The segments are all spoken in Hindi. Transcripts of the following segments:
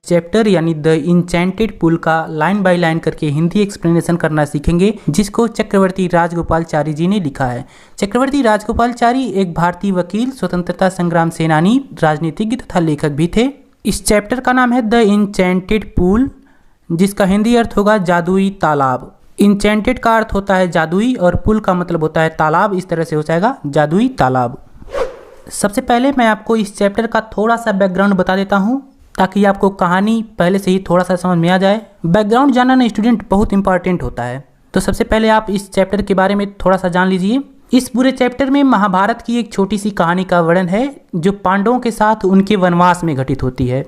चैप्टर यानी द इंचेंटेड पुल का लाइन बाय लाइन करके हिंदी एक्सप्लेनेशन करना सीखेंगे, जिसको चक्रवर्ती राजगोपालचारी जी ने लिखा है। चक्रवर्ती राजगोपालचारी एक भारतीय वकील, स्वतंत्रता संग्राम सेनानी, राजनीतिज्ञ तथा लेखक भी थे। इस चैप्टर का नाम है द इंचेंटेड पुल, जिसका हिंदी अर्थ होगा जादुई तालाब। इंचेंटेड का अर्थ होता है जादुई और पुल का मतलब होता है तालाब, इस तरह से हो जाएगा जादुई तालाब। सबसे पहले मैं आपको इस चैप्टर का थोड़ा सा बैकग्राउंड बता देता हूँ, ताकि आपको कहानी पहले से ही थोड़ा सा समझ में आ जाए। बैकग्राउंड जानना ना स्टूडेंट बहुत इंपॉर्टेंट होता है। तो सबसे पहले आप इस चैप्टर के बारे में थोड़ा सा जान लीजिए। इस पूरे चैप्टर में महाभारत की एक छोटी सी कहानी का वर्णन है, जो पांडवों के साथ उनके वनवास में घटित होती है।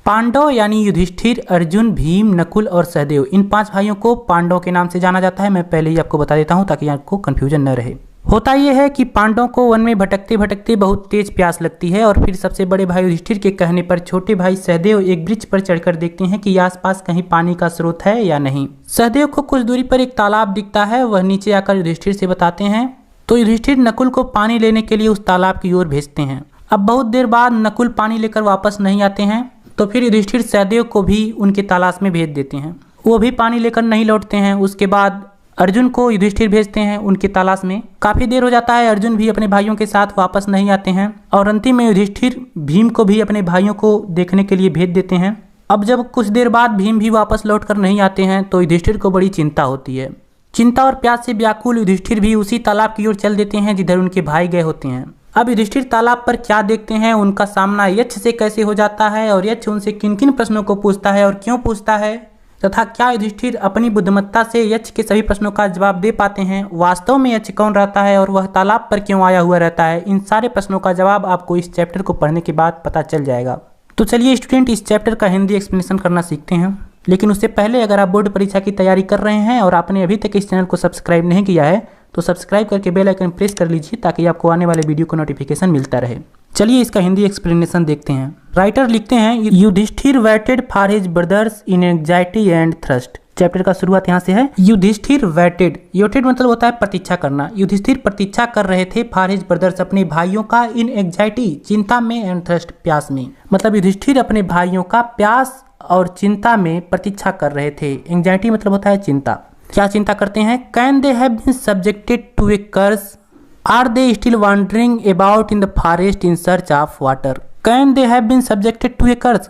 पांडव यानी युधिष्ठिर, अर्जुन, भीम, नकुल और सहदेव, इन 5 भाइयों को पांडवों के नाम से जाना जाता है। मैं पहले ही आपको बता देता हूँ ताकि आपको कन्फ्यूजन न रहे। होता यह है कि पांडवों को वन में भटकते भटकते बहुत तेज प्यास लगती है और फिर सबसे बड़े भाई युधिष्ठिर के कहने पर छोटे भाई सहदेव एक वृक्ष पर चढ़कर देखते हैं कि आसपास कहीं पानी का स्रोत है या नहीं। सहदेव को कुछ दूरी पर एक तालाब दिखता है, वह नीचे आकर युधिष्ठिर से बताते हैं। तो युधिष्ठिर नकुल को पानी लेने के लिए उस तालाब की ओर भेजते हैं। अब बहुत देर बाद नकुल पानी लेकर वापस नहीं आते हैं, तो फिर युधिष्ठिर सहदेव को भी उनके तलाश में भेज देते हैं। वो भी पानी लेकर नहीं लौटते हैं। उसके बाद अर्जुन को युधिष्ठिर भेजते हैं उनके तलाश में। काफी देर हो जाता है, अर्जुन भी अपने भाइयों के साथ वापस नहीं आते हैं और अंतिम में युधिष्ठिर भीम को भी अपने भाइयों को देखने के लिए भेज देते हैं। अब जब कुछ देर बाद भीम भी वापस लौटकर नहीं आते हैं तो युधिष्ठिर को बड़ी चिंता होती है। चिंता और प्यास से व्याकुल युधिष्ठिर भी उसी तालाब की ओर चल देते हैं जिधर उनके भाई गए होते हैं। अब युधिष्ठिर तालाब पर क्या देखते हैं, उनका सामना यक्ष से कैसे हो जाता है और यक्ष उनसे किन किन प्रश्नों को पूछता है और क्यों पूछता है, तथा क्या युधिष्ठिर अपनी बुद्धिमत्ता से यक्ष के सभी प्रश्नों का जवाब दे पाते हैं, वास्तव में यक्ष कौन रहता है और वह तालाब पर क्यों आया हुआ रहता है, इन सारे प्रश्नों का जवाब आपको इस चैप्टर को पढ़ने के बाद पता चल जाएगा। तो चलिए स्टूडेंट, इस चैप्टर का हिंदी एक्सप्लेनेशन करना सीखते हैं। लेकिन उससे पहले अगर आप बोर्ड परीक्षा की तैयारी कर रहे हैं और आपने अभी तक इस चैनल को सब्सक्राइब नहीं किया है तो सब्सक्राइब करके बेल आइकन प्रेस कर लीजिए, ताकि आपको आने वाले वीडियो का नोटिफिकेशन मिलता रहे। चलिए इसका हिंदी एक्सप्लेनेशन देखते हैं। राइटर लिखते हैं, Yudhishthir waited for his brothers in anxiety and thirst. Chapter का शुरुआत यहाँ से है। युधिष्ठिर वेटेड, योटेड मतलब होता है प्रतीक्षा करना। युधिष्ठिर प्रतीक्षा कर रहे थे फॉर हिज ब्रदर्स, अपने भाइयों का, इन एंग्जाइटी चिंता में, एंड थ्रस्ट प्यास में। मतलब युधिष्ठिर अपने भाइयों का प्यास और चिंता में प्रतीक्षा कर रहे थे। एंग्जाइटी मतलब होता है चिंता। क्या चिंता करते हैं? Can they have been subjected to a curse, are they still wandering about in the forest in search of water. Can they have been subjected to a curse,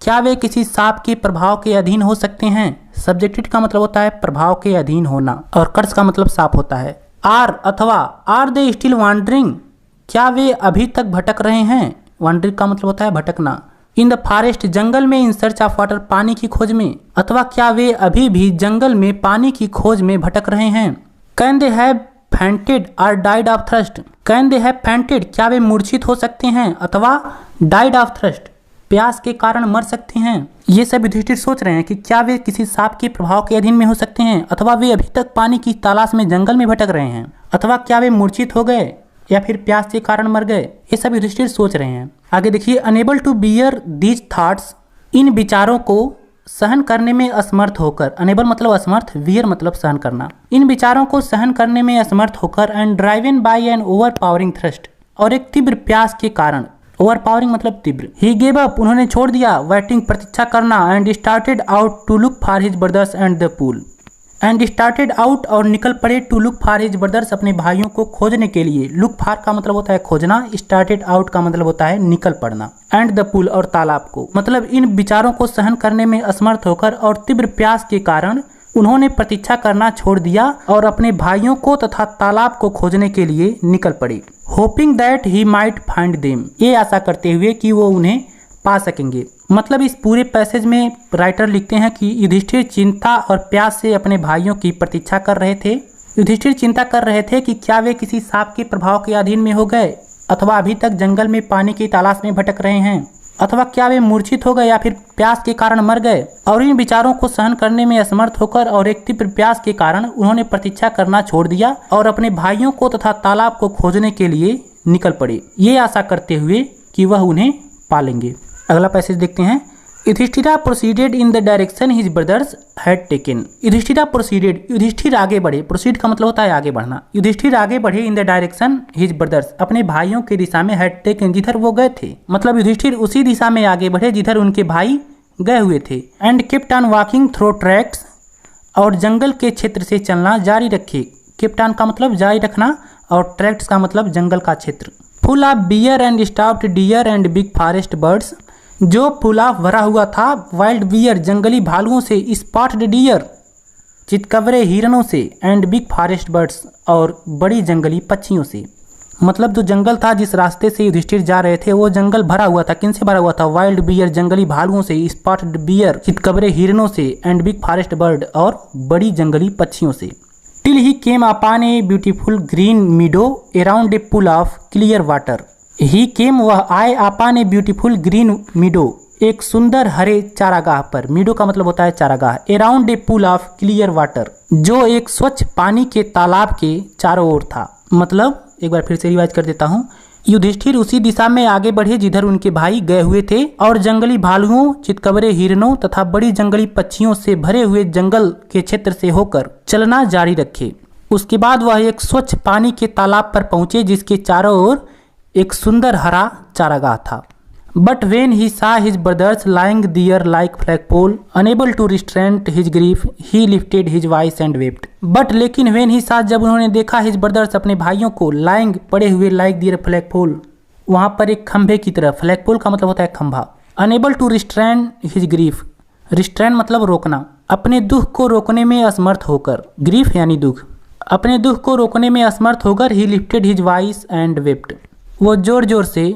क्या वे किसी सांप के प्रभाव के अधीन हो सकते हैं? सब्जेक्टेड का मतलब होता है प्रभाव के अधीन होना और कर्स का मतलब सांप होता है। आर अथवा आर दे स्टिल वॉन्डरिंग, क्या वे अभी तक भटक रहे हैं? वॉन्डरिंग का मतलब होता है भटकना। इन द फॉरेस्ट, जंगल में, इन सर्च ऑफ वाटर, पानी की खोज में, अथवा क्या वे अभी भी जंगल में पानी की खोज में भटक रहे हैं? कैन दे हैव फेंटेड और died of thrust, can they have fainted, क्या वे मूर्छित हो सकते हैं, अथवा डाइड ऑफ थ्रस्ट, प्यास के कारण मर सकते हैं? ये सब युधिष्ठिर सोच रहे हैं कि क्या वे किसी सांप के प्रभाव के अधीन में हो सकते हैं, अथवा वे अभी तक पानी की तलाश में जंगल में भटक रहे हैं, अथवा क्या वे मूर्छित हो गए या फिर प्यास के कारण मर गए। ये सब युधिष्ठिर सोच रहे हैं। आगे देखिए, unable to bear these thoughts, इन विचारों को सहन करने में असमर्थ होकर। अनेबल मतलब असमर्थ, बियर मतलब सहन करना। इन विचारों को सहन करने में असमर्थ होकर, and driven by an overpowering thirst, और एक तीव्र प्यास के कारण। ओवर पावरिंग मतलब तीव्र। ही गेव अप, उन्होंने छोड़ दिया, वेटिंग प्रतीक्षा करना, and started out to look for his brothers and the pool. And started out, और निकल पड़े, to look for his brothers, अपने भाइयों को खोजने के लिए। लुक फॉर का मतलब होता है खोजना, स्टार्टेड आउट का मतलब होता है निकल पड़ना। एंड द पूल, और तालाब को। मतलब इन विचारों को सहन करने में असमर्थ होकर और तीव्र प्यास के कारण उन्होंने प्रतीक्षा करना छोड़ दिया और अपने भाइयों को तथा तालाब को खोजने के लिए निकल पड़े। Hoping that he might find them, ये आशा करते हुए कि वो उन्हें पा सकेंगे। मतलब इस पूरे पैसेज में राइटर लिखते हैं कि युधिष्ठिर चिंता और प्यास से अपने भाइयों की प्रतीक्षा कर रहे थे। युधिष्ठिर चिंता कर रहे थे कि क्या वे किसी सांप के प्रभाव के अधीन में हो गए, अथवा अभी तक जंगल में पानी की तलाश में भटक रहे हैं, अथवा क्या वे मूर्छित हो गए या फिर प्यास के कारण मर गए। और इन विचारों को सहन करने में असमर्थ होकर और एक तीव्र प्यास के कारण उन्होंने प्रतीक्षा करना छोड़ दिया और अपने भाइयों को तथा तालाब को खोजने के लिए निकल पड़े, ये आशा करते हुए कि वह उन्हें पालेंगे। अगला पैसेज देखते हैं। Yudhishthira proceeded in the direction his brothers had taken. Yudhishthira proceeded, Yudhishthir आगे बढ़े। प्रोसीड का मतलब होता है आगे बढ़ना। युधिष्ठिर आगे बढ़े इन द डायरेक्शन हिज ब्रदर्स, अपने भाइयों की दिशा में, हैड टेकन जिधर वो गए थे। मतलब युधिष्ठिर उसी दिशा में आगे बढ़े जिधर उनके भाई गए हुए थे। And kept on walking through tracks, और जंगल के क्षेत्र से चलना जारी रखे। केप्ट ऑन का मतलब जारी रखना और ट्रैक्ट्स का मतलब जंगल का क्षेत्र। Full of bear and spotted deer and big forest birds, जो फुल ऑफ भरा हुआ था वाइल्ड बियर जंगली भालुओं से, स्पॉट्ड डियर चितकबरे हिरणों से, एंड बिग फॉरेस्ट बर्ड्स और बड़ी जंगली पक्षियों से। मतलब जो जंगल था जिस रास्ते से युधिष्ठिर जा रहे थे वो जंगल भरा हुआ था, किन से भरा हुआ था? वाइल्ड बियर जंगली भालुओं से, स्पॉट्ड बियर चितकबरे हिरणों से, एंड बिग फॉरेस्ट बर्ड और बड़ी जंगली पक्षियों से। Till he came upon a beautiful green meadow around a pool of clear water. He came, वह आए, upon a beautiful green meadow, एक सुंदर हरे चारागाह पर। मीडो का मतलब होता है चारागाह। Around a pool of clear water, जो एक स्वच्छ पानी के तालाब के चारों ओर था। मतलब एक बार फिर से रिवाइज कर देता हूँ। युधिष्ठिर उसी दिशा में आगे बढ़े जिधर उनके भाई गए हुए थे और जंगली भालुओं, चितकबरे हिरणों तथा बड़ी जंगली पक्षियों से भरे हुए जंगल के क्षेत्र से होकर चलना जारी रखे। उसके बाद वह एक स्वच्छ पानी के तालाब पर पहुंचे जिसके चारों ओर एक सुंदर हरा चारागाह था। But when he saw his brothers lying there like flagpole, unable to restrain his grief, he lifted his voice and wept. But लेकिन वेन ही सा, जब उन्होंने देखा हिज ब्रदर्स अपने भाइयों को, लाइंग पड़े हुए लाइक दियर फ्लैगपोल, वहाँ पर एक खंभे की तरह, फ्लैगपोल का मतलब होता है खंभा। Unable to restrain his grief, restrain मतलब रोकना, अपने दुख को रोकने में असमर्थ होकर, ग्रीफ यानी दुख, अपने दुख को रोकने में असमर्थ होकर ही lifted his voice and wept, वो जोर जोर से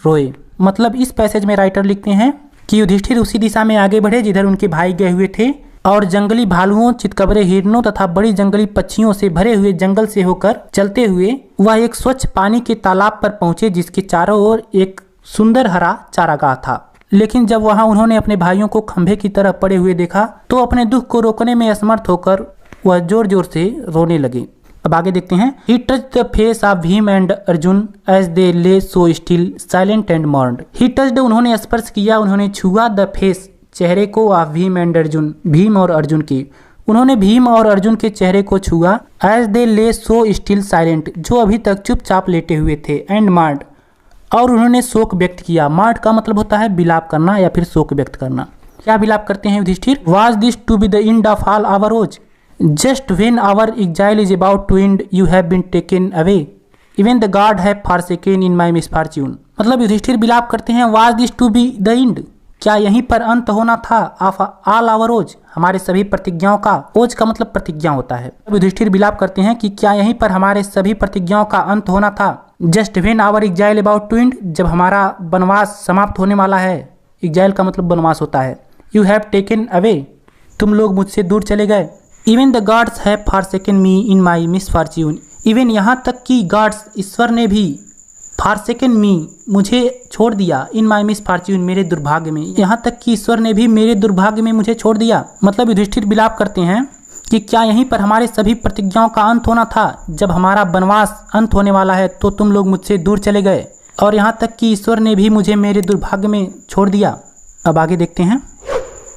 रोए। मतलब इस पैसेज में राइटर लिखते हैं कि युधिष्ठिर उसी दिशा में आगे बढ़े जिधर उनके भाई गए हुए थे और जंगली भालुओं, चितकबरे हिरणों तथा बड़ी जंगली पक्षियों से भरे हुए जंगल से होकर चलते हुए वह एक स्वच्छ पानी के तालाब पर पहुंचे जिसके चारों ओर एक सुंदर हरा चारागाह था। लेकिन जब वहां उन्होंने अपने भाइयों को खंभे की तरह पड़े हुए देखा तो अपने दुख को रोकने में असमर्थ होकर वह जोर जोर से रोने लगे। अब आगे देखते हैं। He touched the face of Bhim and Arjun as they lay so still, silent and mourned. He touched, उन्होंने स्पर्श किया, उन्होंने छुआ, the face, चेहरे को, of भीम एंड अर्जुन, भीम और अर्जुन की, उन्होंने भीम और अर्जुन के चेहरे को छुआ, as they lay so still silent, जो अभी तक चुपचाप लेटे हुए थे, and mourned, और उन्होंने शोक व्यक्त किया। मार्ड का मतलब होता है विलाप करना या फिर शोक व्यक्त करना। क्या विलाप करते हैं Yudhishthir? Was this to be the end of all our woes? Just when our exile is about to end, you have been taken away. Even the God have forsaken in my misfortune. मतलब युधिष्ठिर विलाप करते हैं, Was this to be the end? क्या यहीं पर अंत होना था? Of all our oaths, हमारे सभी प्रतिज्ञाओं का। ओज का मतलब प्रतिज्ञा होता है। युधिष्ठिर विलाप करते हैं कि क्या यहीं पर हमारे सभी प्रतिज्ञाओं का अंत होना था। Just when our exile about to end, जब हमारा वनवास समाप्त होने वाला है। एक्जाइल का मतलब वनवास होता है। You have taken away, तुम लोग मुझसे दूर चले गए। Even the gods have forsaken me in my misfortune. Even यहाँ तक कि gods, ईश्वर ने भी forsaken me, मुझे छोड़ दिया, in my misfortune, मेरे दुर्भाग्य में। यहाँ तक कि ईश्वर ने भी मेरे दुर्भाग्य में मुझे छोड़ दिया। मतलब युधिष्ठिर विलाप करते हैं कि क्या यहीं पर हमारे सभी प्रतिज्ञाओं का अंत होना था। जब हमारा वनवास अंत होने वाला है तो तुम लोग मुझसे दूर चले गए और यहाँ तक कि ईश्वर ने भी मुझे मेरे दुर्भाग्य में छोड़ दिया। अब आगे देखते हैं।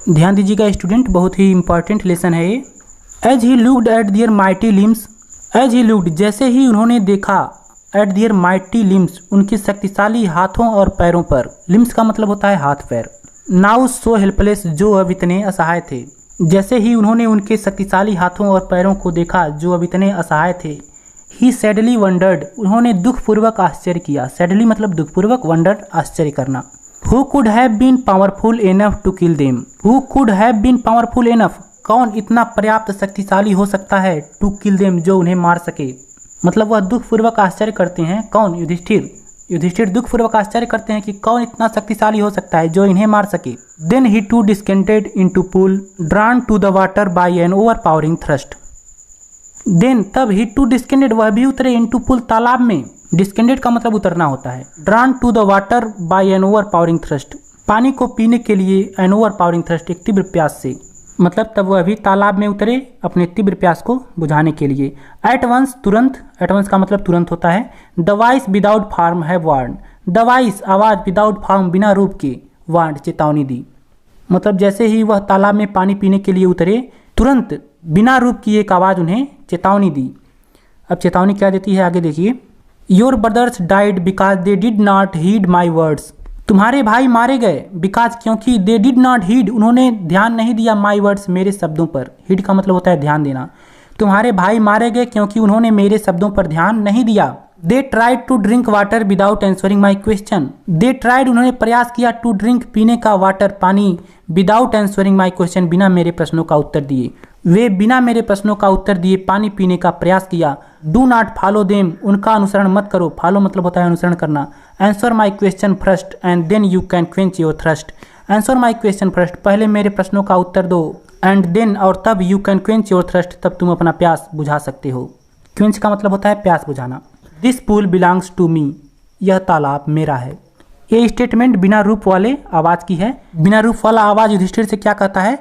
ध्यान दीजिएगा स्टूडेंट, बहुत ही इंपॉर्टेंट लेसन है ये। As he looked at their mighty limbs, as he looked, जैसे ही उन्होंने देखा, at their mighty limbs, उनके शक्तिशाली हाथों और पैरों पर। limbs का मतलब होता है हाथ पैर। Now so helpless, जो अब इतने असहाय थे। जैसे ही उन्होंने उनके शक्तिशाली हाथों और पैरों को देखा जो अब इतने असहाय थे, he sadly wondered, उन्होंने दुखपूर्वक आश्चर्य किया। sadly मतलब दुखपूर्वक, wondered आश्चर्य करना। Who could have been powerful enough to kill them? Who could have been powerful enough, कौन इतना पर्याप्त शक्तिशाली हो सकता है, टू किल देम, जो उन्हें मार सके। मतलब वह दुखपूर्वक आश्चर्य करते हैं। कौन? युधिष्ठिर। युधिष्ठिर दुखपूर्वक आश्चर्य करते हैं कि कौन इतना शक्तिशाली हो सकता है जो इन्हें मार सके। Then he too descended into pool, drawn to the water by an overpowering thrust. Then तब ही टू डिस्केंडेड, वह भी उतरे, इनटू पूल तालाब में। डिस्केंडेड का मतलब उतरना होता है। Drawn to the water by an overpowering thirst, पानी को पीने के लिए, एन ओवरपावरिंग थ्रस्ट, एक तीव्र प्यास से। मतलब तब वह भी तालाब में उतरे अपने तीव्र प्यास को बुझाने के लिए। एट वंस, तुरंत, एट वंस का मतलब तुरंत होता है। द वॉइस विदाउट फॉर्म है वार्न, द वॉइस आवाज़, विदाउट फॉर्म बिना रूप के, वार्न चेतावनी दी। मतलब जैसे ही वह तालाब में पानी पीने के लिए उतरे तुरंत बिना रूप की एक आवाज़ उन्हें चेतावनी दी। अब चेतावनी क्या देती है आगे देखिए। Your brothers died because they did not heed my words, तुम्हारे भाई मारे गए बिकॉज क्योंकि दे डिड नॉट हीड, उन्होंने ध्यान नहीं दिया माई वर्ड्स, मेरे शब्दों पर। हीड का मतलब होता है ध्यान देना। तुम्हारे भाई मारे गए क्योंकि उन्होंने मेरे शब्दों पर ध्यान नहीं दिया। They tried to drink water without answering my question. They tried उन्होंने प्रयास किया टू ड्रिंक पीने का वाटर पानी विदाउट आंसरिंग माई क्वेश्चन बिना मेरे प्रश्नों का उत्तर दिए। वे बिना मेरे प्रश्नों का उत्तर दिए पानी पीने का प्रयास किया। डू नॉट फॉलो देम, उनका अनुसरण मत करो। फॉलो मतलब होता है अनुसरण करना। Answer my question first and then you can quench your thirst. Answer my question first, पहले मेरे प्रश्नों का उत्तर दो। एंड देन और तब you can quench your thrust, तब तुम अपना प्यास बुझा सकते हो। क्वेंच का मतलब होता है प्यास बुझाना। This pool belongs to me, यह तालाब मेरा है। ये स्टेटमेंट बिना रूप वाले आवाज की है। बिना रूप वाला आवाज युधिष्ठिर से क्या कहता है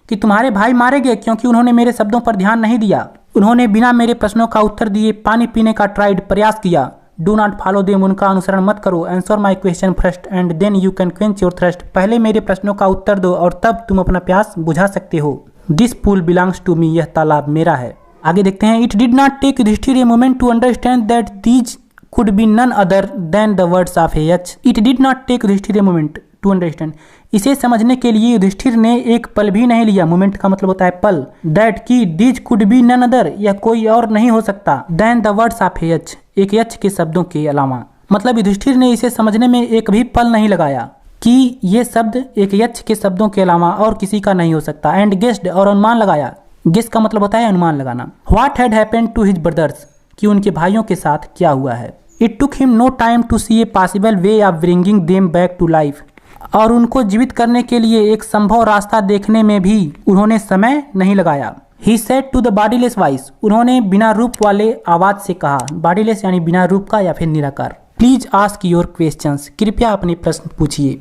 कि तुम्हारे भाई मारे गए क्योंकि उन्होंने मेरे शब्दों पर ध्यान नहीं दिया। उन्होंने बिना मेरे प्रश्नों का उत्तर दिए पानी पीने का ट्राइड प्रयास किया। डू नॉट फॉलो देम, उनका अनुसरण मत करो। Answer my question first and then you can quench your thirst, पहले मेरे प्रश्नों का उत्तर दो और तब तुम अपना प्यास बुझा सकते हो। This pool belongs to me, यह तालाब मेरा है। आगे देखते हैं। It did not take Yudhishthira a moment to understand that these could be none other than the words of a H. It did not take Yudhishthira a moment to understand. इसे समझने के लिए युधिष्ठिर ने एक पल भी नहीं लिया। मोमेंट का मतलब होता है पल। दैट की these could be none other, यह कोई और नहीं हो सकता। देन द वर्ड्स ऑफ एच, एक यच के शब्दों के अलावा। मतलब युधिष्ठिर ने इसे समझने में एक भी पल नहीं लगाया कि ये शब्द एक यच के शब्दों के अलावा और किसी का नहीं हो सकता। एंड गेस्ड, और अनुमान लगाया। गेस का मतलब होता है अनुमान लगाना। What had happened to his brothers, कि उनके भाइयों के साथ क्या हुआ है। It took him no time to see a possible way of bringing them back to life, और उनको जीवित करने के लिए एक संभव रास्ता देखने में भी उन्होंने समय नहीं लगाया। He said to the bodiless voice, उन्होंने बिना रूप वाले आवाज से कहा। बॉडीलेस यानी बिना रूप का या फिर निराकार। प्लीज आस्क योर क्वेश्चंस, कृपया अपने प्रश्न पूछिए।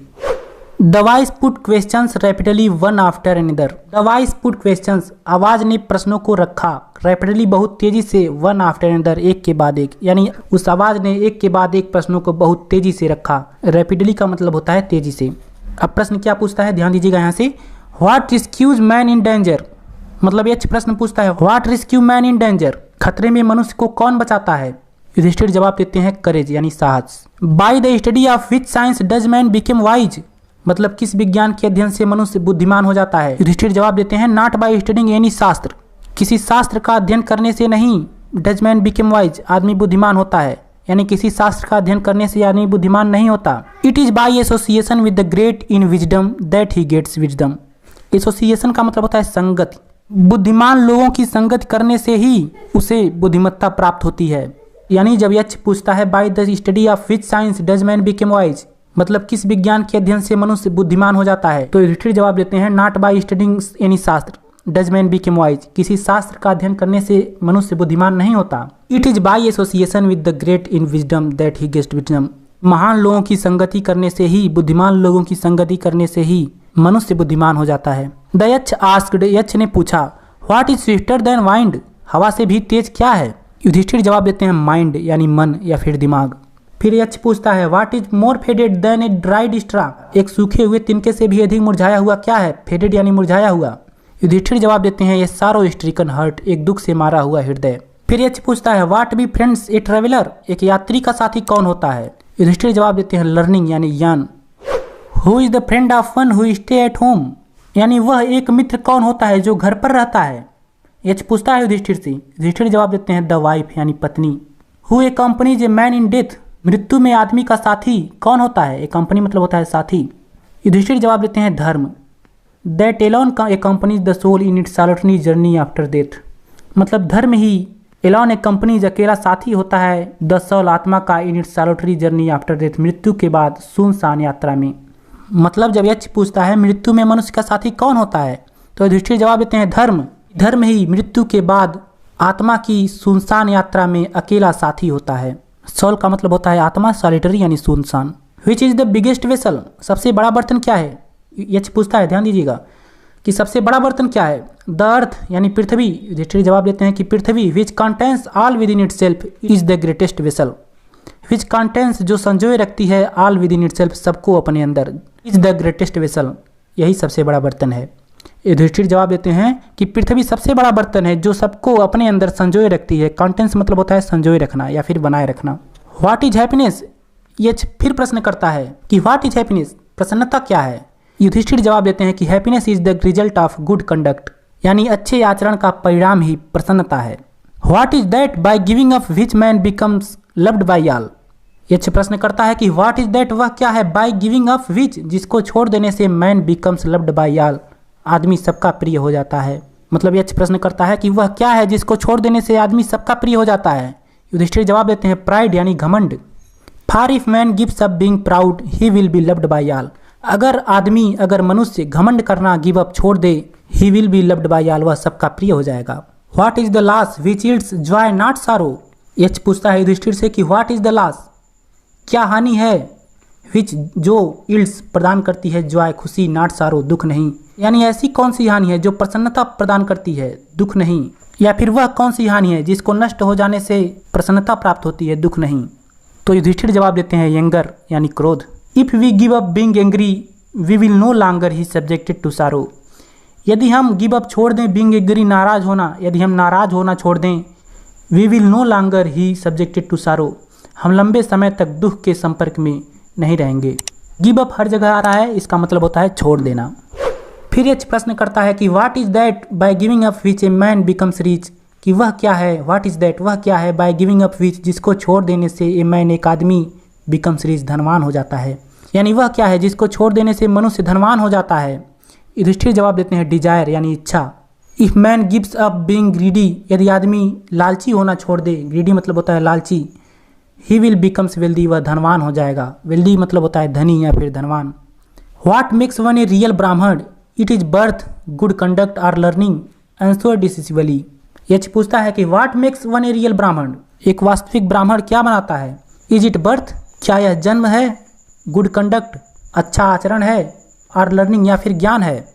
The voice put questions rapidly one after another. The voice put questions, आवाज ने प्रश्नों को रखा। रैपिडली बहुत तेजी से, वन आफ्टर अनदर एक के बाद एक, यानी उस आवाज ने एक के बाद एक प्रश्नों को बहुत तेजी से रखा। रैपिडली का मतलब होता है तेजी से। अब प्रश्न क्या पूछता है, ध्यान दीजिएगा यहाँ से। व्हाट रिस्क्यूज मैन इन डेंजर, मतलब ये प्रश्न पूछता है what rescue man in danger, खतरे में मनुष्य को कौन बचाता है। युधिष्ठिर जवाब देते हैं करेज यानी साहस। By the study of which science does man become wise, मतलब किस विज्ञान के अध्ययन से मनुष्य बुद्धिमान हो जाता है। युधिष्ठिर जवाब देते हैं नॉट बाय स्टडिंग एनी शास्त्र, किसी शास्त्र का अध्ययन करने से नहीं। डज मैन बिकम वाइज, आदमी बुद्धिमान होता है, यानी किसी शास्त्र का अध्ययन करने से आदमी बुद्धिमान नहीं होता। It is by association with the great in wisdom that he gets wisdom. Association का मतलब होता है संगति। बुद्धिमान लोगों की संगति करने से ही उसे बुद्धिमत्ता प्राप्त होती है। यानी जब यह पूछता है by the study of which science does man become wise, मतलब किस विज्ञान के अध्ययन से मनुष्य बुद्धिमान हो जाता है, तो युधिष्ठिर जवाब देते हैं नॉट बाय स्टडिंग एनी शास्त्र डज मैन बिकम वाइज, किसी शास्त्र का अध्ययन करने से मनुष्य बुद्धिमान नहीं होता। It is by association with the great in wisdom that he gets wisdom, महान लोगों की संगति करने से ही, बुद्धिमान लोगों की संगति करने से ही मनुष्य बुद्धिमान हो जाता है। द यक्ष आस्क्ड, यक्ष ने पूछा what is swifter than wind, हवा से भी तेज क्या है। युधिष्ठिर जवाब देते हैं माइंड यानी मन या फिर दिमाग। फिर यक्ष पूछता है what is more faded than a dried straw, एक सूखे हुए तिनके से भी अधिक मुरझाया हुआ क्या है। फेडेड यानी मुरझाया हुआ। युधिष्ठिर जवाब देते हैं ये सारो स्ट्रिकन हर्ट, एक दुख से मारा हुआ हृदय। फिर यक्ष पूछता है what be friends a traveller, एक यात्री का साथी कौन होता है। युधिष्ठिर जवाब देते हैं लर्निंग यानी ज्ञान। Who is the friend of one who stay at home, यानी वह एक मित्र कौन होता है जो घर पर रहता है। यक्ष पूछता है युधिष्ठिर से। युधिष्ठिर जवाब देते हैं द वाइफ यानी पत्नी। Who A company is a man in death, मृत्यु में आदमी का साथी कौन होता है। एक कंपनी मतलब होता है साथी। युधिष्ठिर जवाब देते हैं धर्म। That alone accompany the soul in its solitary journey after death, मतलब धर्म ही एलोन ए कंपनी अकेला साथी होता है द सोल आत्मा का इन its solitary journey after death, मृत्यु के बाद सुनसान यात्रा में। मतलब जब यक्ष पूछता है मृत्यु में मनुष्य का साथी कौन होता है, तो युधिष्ठिर जवाब देते हैं धर्म। धर्म ही मृत्यु के बाद आत्मा की सुनसान यात्रा में अकेला साथी होता है। सोल का मतलब होता है आत्मा, सॉलिटरी यानी सुनसान। Which is the biggest vessel, सबसे बड़ा बर्तन क्या है। यक्ष पूछता है, ध्यान दीजिएगा कि सबसे बड़ा बर्तन क्या है। द अर्थ यानी पृथ्वी। युधिष्ठिर जवाब देते हैं कि पृथ्वी। Which contains all within itself is the greatest vessel, which contains जो संजोए रखती है all within itself सबको अपने अंदर, इज द ग्रेटेस्ट वेसल, यही सबसे बड़ा बर्तन है। युधिष्ठिर जवाब देते हैं कि पृथ्वी सबसे बड़ा बर्तन है जो सबको अपने अंदर संजोए रखती है। कंटेंस मतलब होता है संजोए रखना या फिर बनाए रखना। व्हाट इज हैप्पीनेस, यच फिर प्रश्न करता है कि व्हाट इज हैप्पीनेस, प्रसन्नता क्या है। युधिष्ठिर जवाब देते हैं कि happiness is the result of good conduct, यानी अच्छे आचरण का परिणाम ही प्रसन्नता है। What is that by giving up which man becomes loved by all. Yaksha प्रश्न करता है कि व्हाट इज दैट, वह क्या है, बाय गिविंग अप विच, जिसको छोड़ देने से man becomes loved by all, आदमी सबका प्रिय हो जाता है। मतलब यच प्रश्न करता है कि वह क्या है जिसको छोड़ देने से आदमी सबका प्रिय हो जाता है। युधिष्ठिर जवाब देते हैं प्राइड, यानी घमंड। For if man gives up being proud he will be loved by all. अगर मनुष्य घमंड करना गिव अप छोड़ दे, he will be loved by all, वह सबका प्रिय हो जाएगा। What is the loss which its joy not sorrow. Yaksha पूछता है युधिष्ठिर से कि व्हाट इज द लॉस, क्या हानि है, विच जो इल्स प्रदान करती है, जॉय खुशी, नॉट सारो दुख नहीं, यानी ऐसी कौन सी हानि है जो प्रसन्नता प्रदान करती है, दुख नहीं, या फिर वह कौन सी हानि है जिसको नष्ट हो जाने से प्रसन्नता प्राप्त होती है, दुख नहीं। तो युधिष्ठिर जवाब देते हैं एंगर, यानी क्रोध। If we give up being angry we will no longer be subjected to sorrow. यदि हम गिव अप छोड़ दें, बीइंग एंग्री नाराज होना, यदि हम नाराज होना छोड़ दें, we will no longer be subjected to sorrow, हम लंबे समय तक दुख के संपर्क में नहीं रहेंगे। गिव अप हर जगह आ रहा है, इसका मतलब होता है छोड़ देना। फिर यह प्रश्न करता है कि what is that by giving up which a man becomes rich, कि वह क्या है, व्हाट इज दैट, वह क्या है, बाय गिविंग अप विच, जिसको छोड़ देने से ए मैन, एक आदमी, बिकम्स रिच, धनवान हो जाता है, यानी वह क्या है जिसको छोड़ देने से मनुष्य धनवान हो जाता है। युधिष्ठिर जवाब देते हैं डिजायर, यानी इच्छा। If man gives up being greedy, यदि आदमी लालची होना छोड़ दे, ग्रीडी मतलब होता है लालची, ही विल बिकम्स वेल्दी, वह धनवान हो जाएगा, वेल्दी मतलब होता है धनी या फिर धनवान। What makes one a real Brahmin, it is birth, good conduct और लर्निंग, आंसर डिसिसिबली। यह पूछता है कि what makes one a real Brahmin, एक वास्तविक ब्राह्मण क्या बनाता है। इज इट बर्थ, क्या यह जन्म है, गुड कंडक्ट, अच्छा आचरण है, और लर्निंग या फिर ज्ञान है।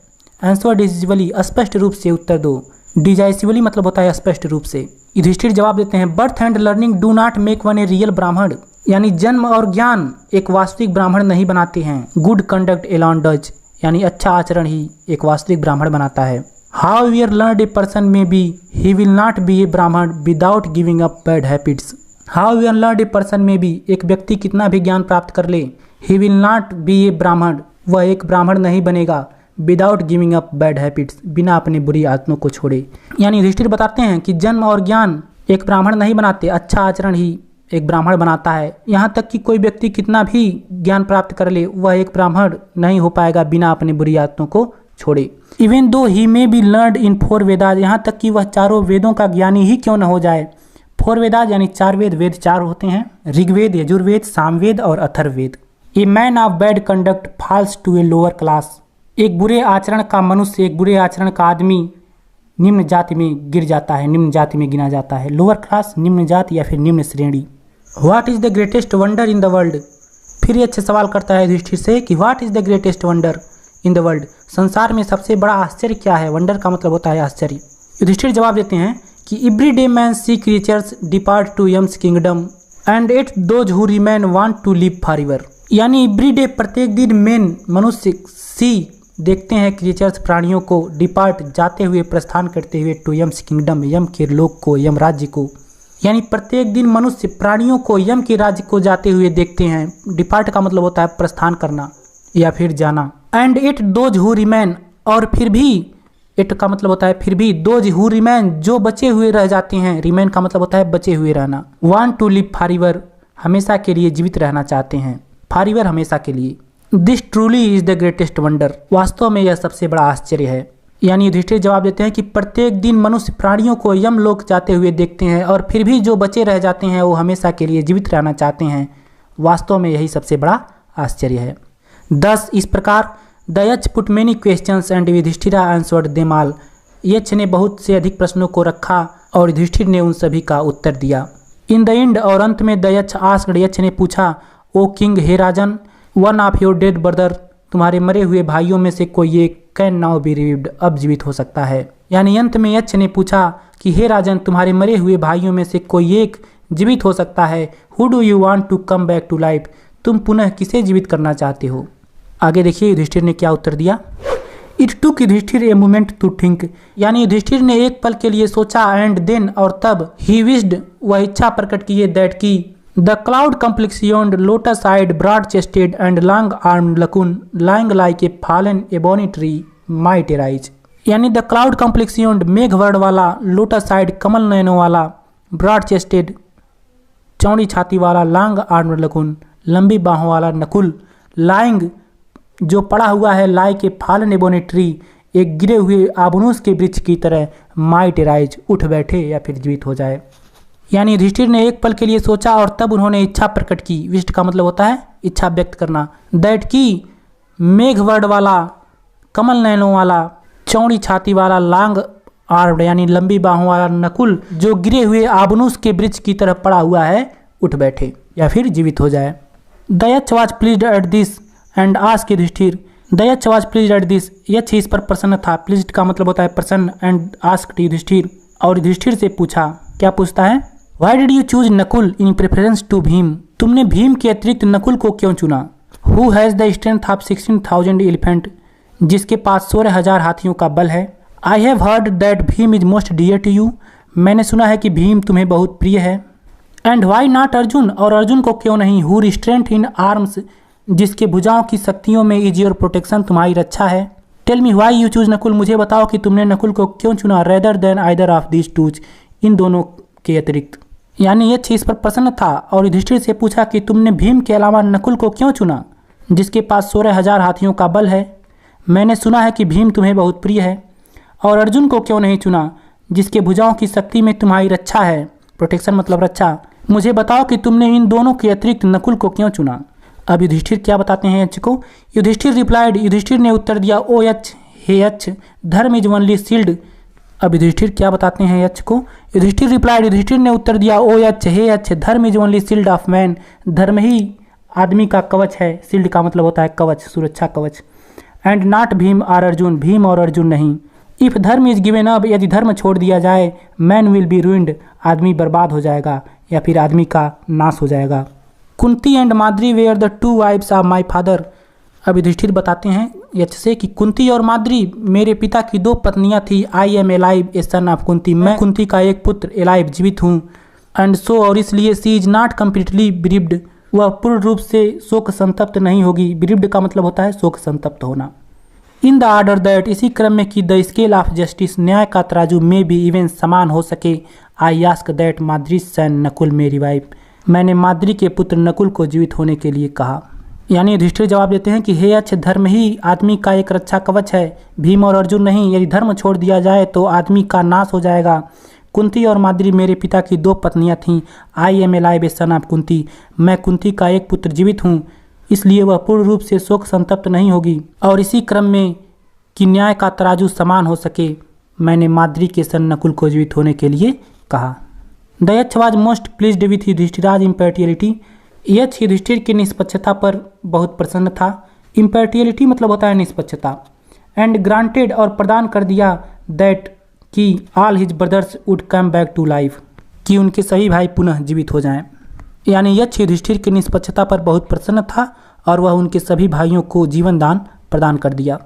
आंसर डिसिसिबली, स्पष्ट रूप से उत्तर दो। डिजाइसिबली मतलब होता है स्पष्ट रूप से। युधिष्ठिर जवाब देते हैं birth and learning do not make one a real ब्राह्मण, यानी जन्म और ज्ञान एक वास्तविक ब्राह्मण नहीं बनाते हैं। गुड कंडक्ट एलोन डज, यानी अच्छा आचरण ही एक वास्तविक ब्राह्मण बनाता है। However learned a person may be he will not be a Brahmin without giving up bad habits. However learned a person may be, एक व्यक्ति कितना भी ज्ञान प्राप्त कर ले, he will not be a Brahmin, वह एक ब्राह्मण नहीं बनेगा, without giving up bad habits, बिना अपने बुरी आदतों को छोड़े। यानी युधिष्ठिर बताते हैं कि जन्म और ज्ञान एक ब्राह्मण नहीं बनाते, अच्छा आचरण ही एक ब्राह्मण बनाता है। यहाँ तक कि कोई व्यक्ति कितना भी ज्ञान प्राप्त कर ले, वह एक ब्राह्मण नहीं हो पाएगा बिना अपनी बुरी आदतों को छोड़े। Even though he may be learned in 4 Vedas, यहाँ तक कि वह चारों वेदों का ज्ञानी ही क्यों न हो जाए। 4 वेदाज यानी 4 वेद, वेद 4 होते हैं, ऋग्वेद, यजुर्वेद, सामवेद और Atharvaveda. A man of bad conduct falls to a lower class, एक बुरे आचरण का मनुष्य, एक बुरे आचरण का आदमी निम्न जाति में गिर जाता है, निम्न जाति में गिना जाता है। लोअर क्लास, निम्न जाति या फिर निम्न श्रेणी। What is the greatest wonder in the world, फिर ये अच्छा सवाल करता है युधिष्ठिर से कि what is the greatest wonder in the world, संसार में सबसे बड़ा आश्चर्य क्या है। वंडर का मतलब होता है आश्चर्य। युधिष्ठिर जवाब देते हैं कि every day man see creatures depart to Yama's kingdom and yet those who remain want to live forever, यानी एवरी डे प्रत्येक दिन मेन मनुष्य सी देखते हैं क्रिएचर्स प्राणियों को, डिपार्ट जाते हुए, प्रस्थान करते हुए, टू यम्स किंगडम यम के लोक को, यम राज्य को, यानी प्रत्येक दिन मनुष्य प्राणियों को यम के राज्य को जाते हुए देखते हैं। डिपार्ट का मतलब होता है प्रस्थान करना या फिर जाना। And yet those who remain, और फिर भी, इट का मतलब होता है फिर भी, दोज हु रिमेन जो बचे हुए रह जाते हैं, रिमेन का मतलब होता है बचे हुए रहना। वांट टू लिव फॉरएवर, हमेशा के लिए जीवित रहना चाहते हैं, फॉरएवर हमेशा के लिए। This truly is the greatest wonder, वास्तव में यह सबसे बड़ा आश्चर्य है। यानी युधिष्ठिर जवाब देते हैं कि प्रत्येक दिन मनुष्य प्राणियों को यम लोक जाते हुए देखते हैं और फिर भी जो बचे रह जाते हैं वो हमेशा के लिए जीवित रहना चाहते हैं, वास्तव में यही सबसे बड़ा आश्चर्य है। 10 इस प्रकार the Yaksha put many questions and Yudhishthira answered them all, Yaksha ने बहुत से अधिक प्रश्नों को रखा और युधिष्ठिर ने उन सभी का उत्तर दिया। इन द एंड, और अंत में द यक्ष आस्क्ड, यक्ष ने पूछा, ओ किंग, हे राजन, one of your dead brother, तुम्हारे मरे हुए भाइयों में से कोई एक कैन नाउ बी रिवीव्ड, अब जीवित हो सकता है। यानी अंत में यक्ष ने पूछा कि हे राजन, तुम्हारे मरे हुए भाइयों में से कोई एक जीवित हो सकता है। Who do you want to come back to life, तुम पुनः किसे जीवित करना चाहते हो। आगे देखिए युधिष्ठिर ने क्या उत्तर दिया। It took Yudhishthira a moment to think, यानी युधिष्ठिर ने एक पल के लिए सोचा, एंड देन, और तब, ही विश्ड, वह इच्छा प्रकट किए, दैट की, the cloud complexioned lotus eyed broad chested and long armed लकुन lying like a fallen ebony tree might arise. यानी द क्लाउड कम्प्लेक्सियोन्ड मेघ वर्ण वाला, लोटस आइड कमल नयनों वाला, ब्रॉड चेस्टेड चौड़ी छाती वाला, लॉन्ग आर्म्ड लकुन लंबी बाहों वाला नकुल, लाइंग जो पड़ा हुआ है, like a fallen ebony tree एक गिरे हुए आबनूस के वृक्ष की तरह, माइट एराइज उठ बैठे या फिर जीवित हो जाए। यानी युधिष्ठिर ने एक पल के लिए सोचा और तब उन्होंने इच्छा प्रकट की। विष्ट का मतलब होता है इच्छा व्यक्त करना। दैट की मेघ वर्ण वाला, कमल नयनों वाला, चौड़ी छाती वाला, लॉन्ग आर्म्ड यानी लंबी बाहों वाला नकुल जो गिरे हुए आबनूस के वृक्ष की तरह पड़ा हुआ है, उठ बैठे या फिर जीवित हो जाए। The Yaksha was pleased at this and asked Yudhishthira. The Yaksha was pleased at this, Yaksha इस पर प्रसन्न था। प्लीज्ड का मतलब होता है प्रसन्न। एंड आस्क्ड युधिष्ठिर, और युधिष्ठिर से पूछा। क्या पूछता है? Why did you choose Nakul in preference to Bhim? तुमने भीम के अतिरिक्त नकुल को क्यों चुना? Who has the strength of 16,000 elephant? जिसके पास 16,000 हाथियों का बल है। I have heard that Bhim is most dear to you. मैंने सुना है कि भीम तुम्हें बहुत प्रिय है। And why not Arjun? और अर्जुन को क्यों नहीं? Who restraint in arms? जिसके भुजाओं की शक्तियों में is your protection तुम्हारी रक्षा है। Tell me why you choose Nakul? मुझे बताओ कि तुमने नकुल को क्यों चुना? Rather than either of these two, इन दोनों के अतिरिक्त। यानी ये चीज पर प्रसन्न था और युधिष्ठिर से पूछा कि तुमने भीम के अलावा नकुल को क्यों चुना, जिसके पास 16,000 हाथियों का बल है। मैंने सुना है कि भीम तुम्हें बहुत प्रिय है। और अर्जुन को क्यों नहीं चुना, जिसके भुजाओं की शक्ति में तुम्हारी रक्षा है। प्रोटेक्शन मतलब रक्षा। मुझे बताओ कि तुमने इन दोनों के अतिरिक्त नकुल को क्यों चुना। अब युधिष्ठिर क्या बताते हैं यक्ष को? युधिष्ठिर रिप्लाइड, युधिष्ठिर ने उत्तर दिया, ओ यक्ष, हे यक्ष, धर्म इज ओनली शील्ड। अब युधिष्ठिर क्या बताते हैं यक्ष को? युधिष्ठिर रिप्लाइड, युधिष्ठिर ने उत्तर दिया, ओ यक्ष, हे यक्ष, धर्म is only shield of man. धर्म ही आदमी का कवच है। शील्ड का मतलब होता है कवच, सुरक्षा कवच। एंड नॉट भीम और अर्जुन, भीम और अर्जुन नहीं। इफ धर्म इज गिवन अप, यदि धर्म छोड़ दिया जाए, मैन विल बी रूइंड, आदमी बर्बाद हो जाएगा या फिर आदमी का नाश हो जाएगा। Kunti and Madri were the two wives of my father. अब युधिष्ठिर बताते हैं यक्ष से कि कुंती और माद्री मेरे पिता की 2 पत्नियां थी। I am alive A son of Kunti, मैं कुंती का एक पुत्र एलाइव जीवित हूँ। एंड सो और इसलिए सी इज नॉट कम्प्लीटली ब्रीब्ड, वह पूर्ण रूप से शोक संतप्त नहीं होगी। ब्रीब्ड का मतलब होता है शोक संतप्त होना। इन द ऑर्डर दैट, इसी क्रम में कि द स्केल ऑफ जस्टिस, न्याय का तराजू में भी इवन समान हो सके। आई आस्क दैट माद्री सन नकुल मेरी वाइफ, मैंने माद्री के पुत्र नकुल को जीवित होने के लिए कहा। यानी युधिष्ठिर जवाब देते हैं कि हे यक्ष, धर्म ही आदमी का एक रक्षा कवच है, भीम और अर्जुन नहीं। यदि धर्म छोड़ दिया जाए तो आदमी का नाश हो जाएगा। कुंती और माद्री मेरे पिता की 2 पत्नियां थीं। I am alive A son of Kunti, मैं कुंती का एक पुत्र जीवित हूँ, इसलिए वह पूर्ण रूप से शोक संतप्त नहीं होगी। और इसी क्रम में कि न्याय का तराजू समान हो सके, मैंने माद्री के सन नकुल को जीवित होने के लिए कहा। The Yaksha was most pleased with Yudhishthira's इम्पर्टियलिटी, यक्ष युधिष्ठिर की निष्पक्षता पर बहुत प्रसन्न था। इम्पर्टियलिटी मतलब होता है निष्पक्षता। एंड ग्रांटेड और प्रदान कर दिया, दैट कि all his brothers would come back to life, कि उनके सभी भाई पुनः जीवित हो जाएं। यानी यक्ष युधिष्ठिर की निष्पक्षता पर बहुत प्रसन्न था और वह उनके सभी भाइयों को जीवन दान प्रदान कर दिया।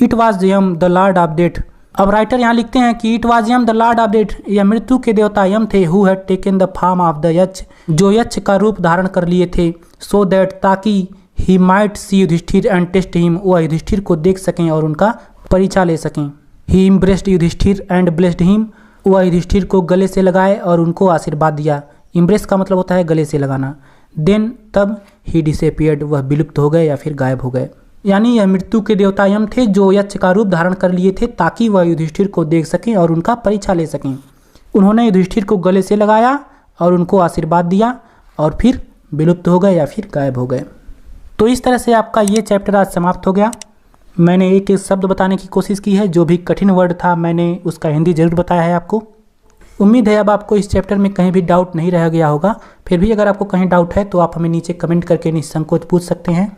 It was Yama the lord of death. अब राइटर यहाँ लिखते हैं कि it was Yama the lord of death, यह मृत्यु के देवता यम थे। Who had taken the form of the Yaksha, जो यक्ष का रूप धारण कर लिए थे। सो दैट, ताकि he might see Yudhishthira and test him, वह युधिष्ठिर को देख सकें और उनका परिचय ले सकें। He embraced Yudhishthir and blessed him, वह युधिष्ठिर को गले से लगाए और उनको आशीर्वाद दिया। इम्ब्रेस का मतलब होता है गले से लगाना। देन, तब ही डिसअपीयर्ड, वह विलुप्त हो गए या फिर गायब हो गए। यानी यह मृत्यु के देवता यम थे जो यक्ष का रूप धारण कर लिए थे ताकि वह युधिष्ठिर को देख सकें और उनका परिचय ले सकें। उन्होंने युधिष्ठिर को गले से लगाया और उनको आशीर्वाद दिया और फिर विलुप्त हो गए या फिर गायब हो गए। तो इस तरह से आपका ये चैप्टर आज समाप्त हो गया। मैंने एक एक शब्द बताने की कोशिश की है, जो भी कठिन वर्ड था मैंने उसका हिंदी जरूर बताया है आपको। उम्मीद है अब आपको इस चैप्टर में कहीं भी डाउट नहीं रह गया होगा। फिर भी अगर आपको कहीं डाउट है तो आप हमें नीचे कमेंट करके निसंकोच पूछ सकते हैं।